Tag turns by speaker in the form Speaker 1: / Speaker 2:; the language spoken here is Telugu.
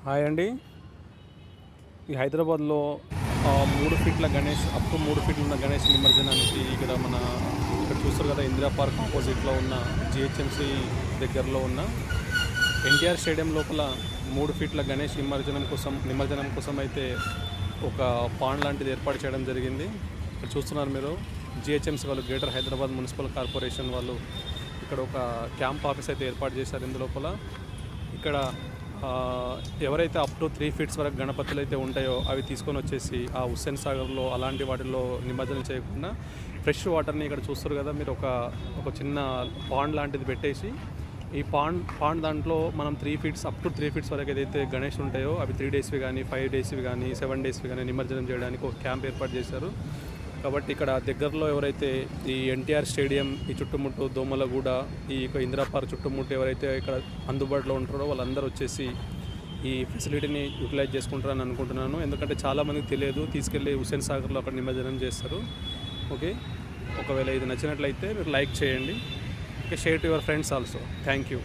Speaker 1: హాయ్ అండి. ఈ హైదరాబాద్లో 3 ఫీట్ల గణేష్ అప్ టు 3 ఫీట్లు ఉన్న గణేష్ నిమజ్జనానికి ఇక్కడ చూస్తారు కదా, ఇందిరా పార్క్ ఆపోజిట్లో ఉన్న జిహెచ్ఎంసి దగ్గరలో ఉన్న ఎన్టీఆర్ స్టేడియం లోపల 3 ఫీట్ల గణేష్ నిమజ్జనం కోసం అయితే ఒక పాండ్ లాంటిది ఏర్పాటు చేయడం జరిగింది. ఇక్కడ చూస్తున్నారు మీరు, జిహెచ్ఎంసి వాళ్ళు, గ్రేటర్ హైదరాబాద్ మున్సిపల్ కార్పొరేషన్ వాళ్ళు ఇక్కడ ఒక క్యాంప్ ఆఫీస్ అయితే ఏర్పాటు చేశారు. ఇందులోపల ఇక్కడ ఎవరైతే అప్ టు 3 ఫీట్స్ వరకు గణపతులు అయితే ఉంటాయో అవి తీసుకొని వచ్చేసి ఆ హుస్సేన్ సాగర్లో అలాంటి వాటిల్లో నిమజ్జనం చేయకుండా ఫ్రెష్ వాటర్ని ఇక్కడ చూస్తారు కదా మీరు, ఒక చిన్న పాండ్ లాంటిది పెట్టేసి ఈ పాండ్ దాంట్లో మనం 3 ఫీట్స్ అప్ టు 3 ఫీట్స్ వరకు ఏదైతే గణేష్ ఉంటాయో అవి 3 డేస్వి కానీ 5 డేస్వి కానీ 7 డేస్వి కానీ నిమజ్జనం చేయడానికి ఒక క్యాంప్ ఏర్పాటు చేశారు. కాబట్టి ఇక్కడ దగ్గరలో ఎవరైతే ఈ ఎన్టీఆర్ స్టేడియం, ఈ చుట్టుముట్టు దోమలగూడ, ఈ ఇందిరా పార్క్ చుట్టుముట్టు ఎవరైతే ఇక్కడ అందుబాటులో ఉంటారో వాళ్ళందరూ వచ్చేసి ఈ ఫెసిలిటీని యూటిలైజ్ చేసుకుంటారని అనుకుంటున్నాను. ఎందుకంటే చాలామందికి తెలియదు, తీసుకెళ్ళి హుస్సేన్ సాగర్లో అక్కడ నిమజ్జనం చేస్తారు. ఓకే, ఒకవేళ ఇది నచ్చినట్లయితే మీరు లైక్ చేయండి. Okay, share to your friends also. Thank you.